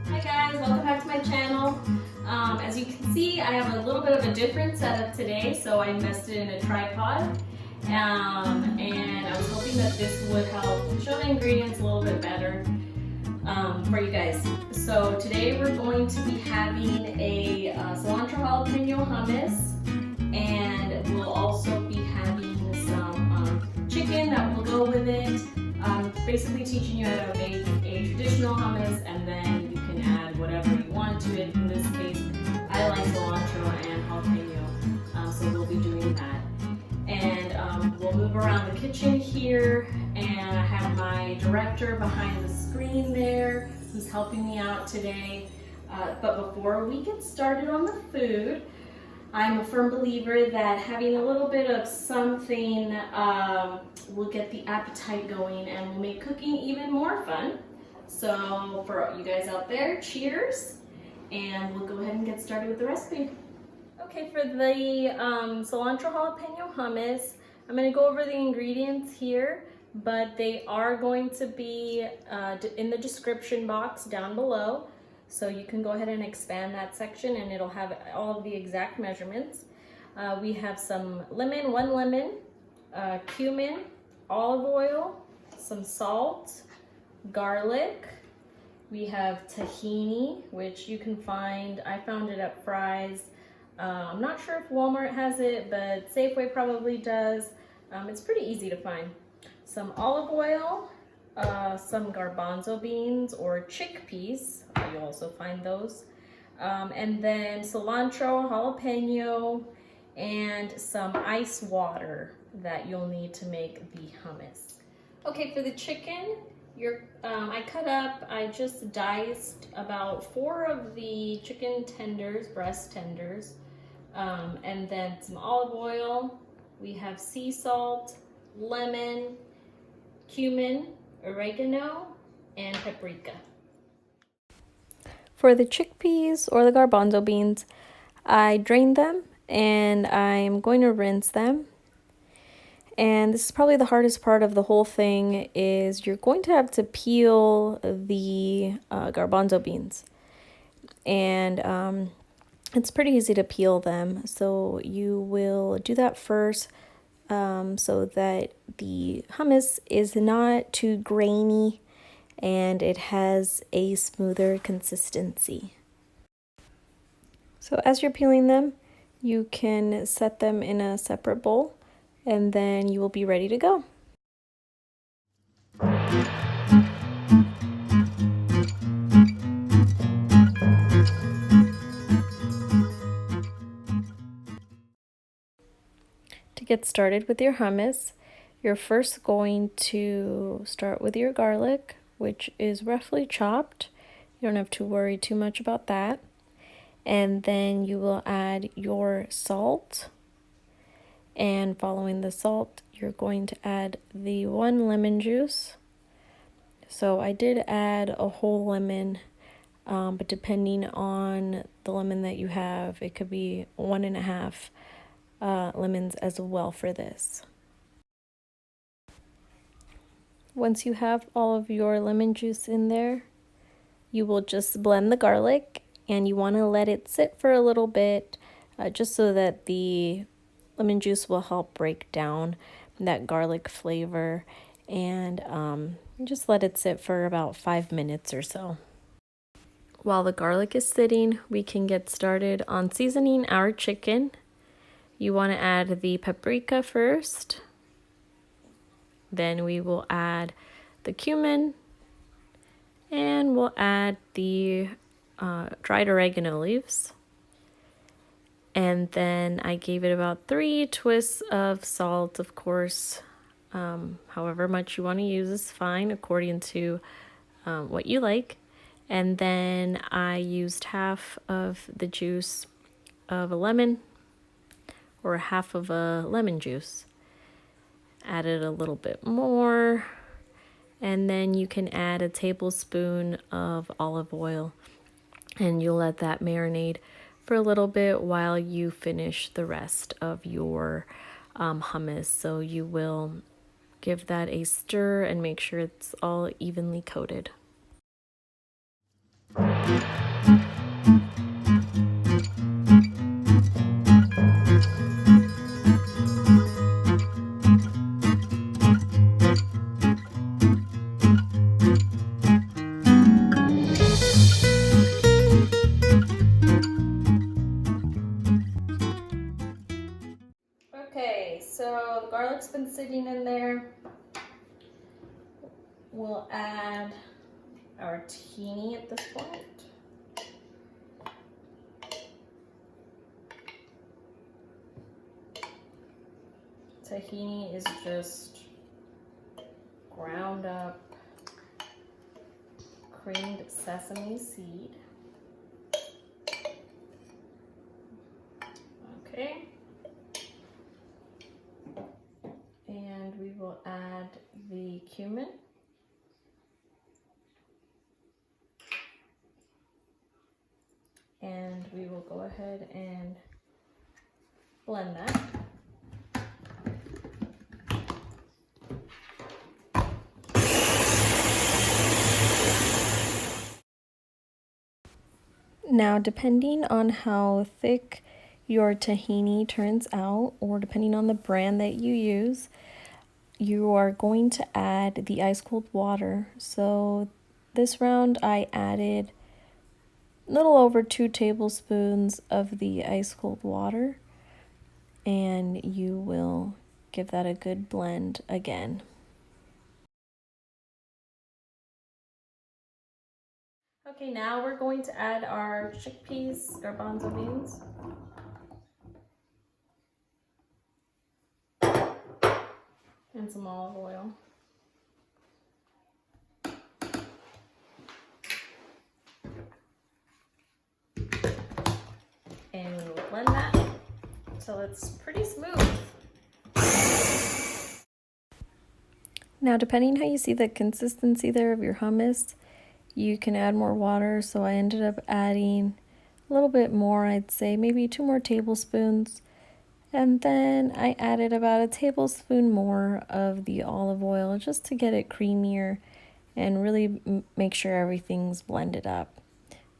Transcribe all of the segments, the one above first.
Hi guys, welcome back to my channel. As you can see, I have a little bit of a different setup today, so I invested in a tripod. And I was hoping that this would help show the ingredients a little bit better for you guys. So today we're going to be having a cilantro jalapeno hummus, and we'll also be having some chicken that will go with it. Basically teaching you how to make a traditional hummus, and then you can add whatever you want to it. In this case, I like cilantro and jalapeno, so we'll be doing that. And we'll move around the kitchen here, and I have my director behind the screen there who's helping me out today. But before we get started on the food, I'm a firm believer that having a little bit of something will get the appetite going and will make cooking even more fun. So for you guys out there, cheers, and we'll go ahead and get started with the recipe. Okay, for the cilantro jalapeno hummus, I'm going to go over the ingredients here, but they are going to be in the description box down below. So you can go ahead and expand that section and it'll have all of the exact measurements. We have some lemon, 1 lemon, cumin, olive oil, some salt, garlic. We have tahini, which you can find, I found it at Fry's. I'm not sure if Walmart has it, but Safeway probably does. It's pretty easy to find. Some olive oil, some garbanzo beans or chickpeas, you'll also find those, and then cilantro, jalapeno, and some ice water that you'll need to make the hummus. Okay, for the chicken, I just diced about 4 of the chicken tenders, breast tenders, and then some olive oil. We have sea salt, lemon, cumin, oregano, and paprika. For the chickpeas or the garbanzo beans, I drained them and I'm going to rinse them. And this is probably the hardest part of the whole thing, is you're going to have to peel the garbanzo beans. And it's pretty easy to peel them, so you will do that first so that the hummus is not too grainy and it has a smoother consistency. So as you're peeling them, you can set them in a separate bowl and then you will be ready to go. To get started with your hummus, you're first going to start with your garlic, which is roughly chopped. You don't have to worry too much about that. And then you will add your salt. And following the salt, you're going to add the 1 lemon juice. So I did add a whole lemon, but depending on the lemon that you have, it could be 1.5 lemons as well for this. Once you have all of your lemon juice in there, you will just blend the garlic, and you want to let it sit for a little bit just so that the lemon juice will help break down that garlic flavor, and just let it sit for about 5 minutes or so. While the garlic is sitting, we can get started on seasoning our chicken. You want to add the paprika first. Then we will add the cumin, and we'll add the dried oregano leaves. And then I gave it about 3 twists of salt, of course. However much you want to use is fine according to what you like. And then I used half of the juice of a lemon, or half of a lemon juice. Added a little bit more, and then you can add a tablespoon of olive oil, and you'll let that marinate for a little bit while you finish the rest of your hummus. So you will give that a stir and make sure it's all evenly coated. Okay, so the garlic's been sitting in there. We'll add our tahini at this point. Tahini is just ground up creamed sesame seed. Okay. And we will add the cumin. And we will go ahead and blend that. Now, depending on how thick your tahini turns out, or depending on the brand that you use, you are going to add the ice cold water. So this round I added a little over 2 tablespoons of the ice cold water, and you will give that a good blend again. Okay, now we're going to add our chickpeas, garbanzo beans. And some olive oil. And we will blend that until it's pretty smooth. Now, depending how you see the consistency there of your hummus, you can add more water. So I ended up adding a little bit more, I'd say maybe 2 more tablespoons. And then I added about a tablespoon more of the olive oil just to get it creamier and really make sure everything's blended up.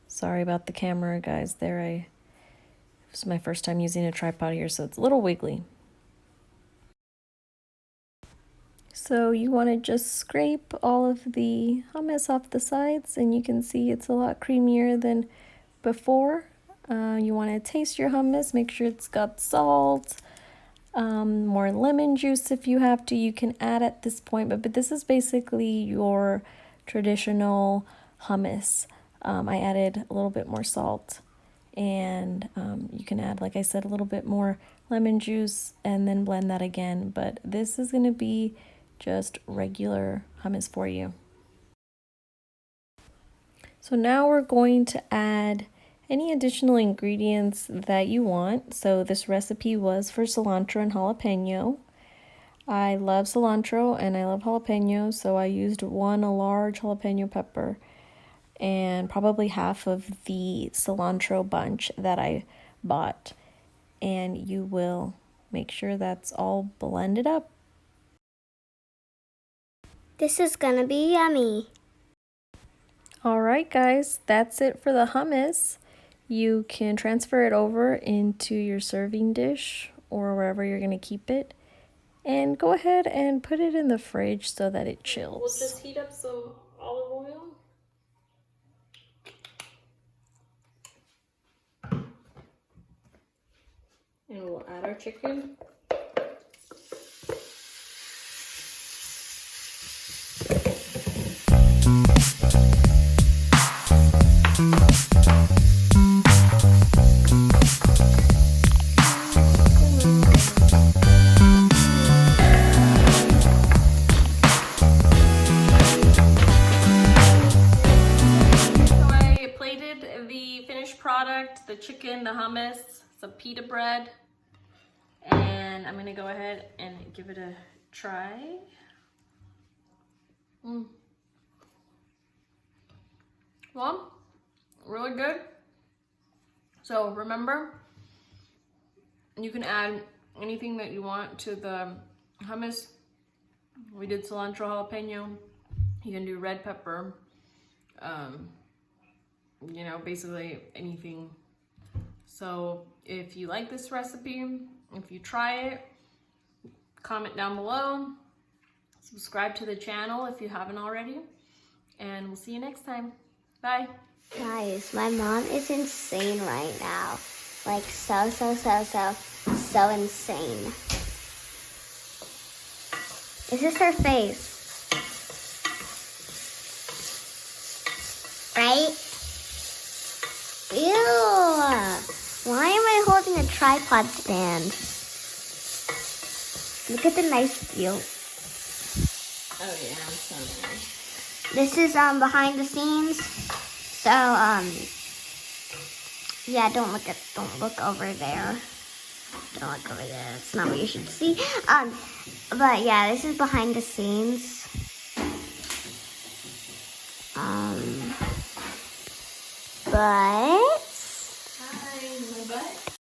Sorry about the camera, guys. This is my first time using a tripod here, so it's a little wiggly. So you want to just scrape all of the hummus off the sides, and you can see it's a lot creamier than before. You want to taste your hummus, make sure it's got salt, more lemon juice if you have to, you can add at this point, but this is basically your traditional hummus. I added a little bit more salt, and you can add, like I said, a little bit more lemon juice and then blend that again, but this is going to be just regular hummus for you. So now we're going to add any additional ingredients that you want. So this recipe was for cilantro and jalapeno. I love cilantro and I love jalapeno, so I used a large jalapeno pepper and probably half of the cilantro bunch that I bought. And you will make sure that's all blended up. This is gonna be yummy. Alright guys, that's it for the hummus. You can transfer it over into your serving dish or wherever you're going to keep it. And go ahead and put it in the fridge so that it chills. We'll just heat up some olive oil. And we'll add our chicken. Product, the chicken, the hummus, some pita bread, and I'm gonna go ahead and give it a try. Well, really good. So remember, you can add anything that you want to the hummus. We did cilantro jalapeno. You can do red pepper. You know, basically anything. So if you like this recipe, if you try it, comment down below. Subscribe to the channel if you haven't already. And we'll see you next time. Bye. Guys, my mom is insane right now. Like so insane. This is her face. Right? Ew. Why am I holding a tripod stand? Look at the nice view. Oh yeah, I'm so nice. This is behind the scenes. So yeah, don't look over there. Don't look over there. That's not what you should see. But yeah, this is behind the scenes. But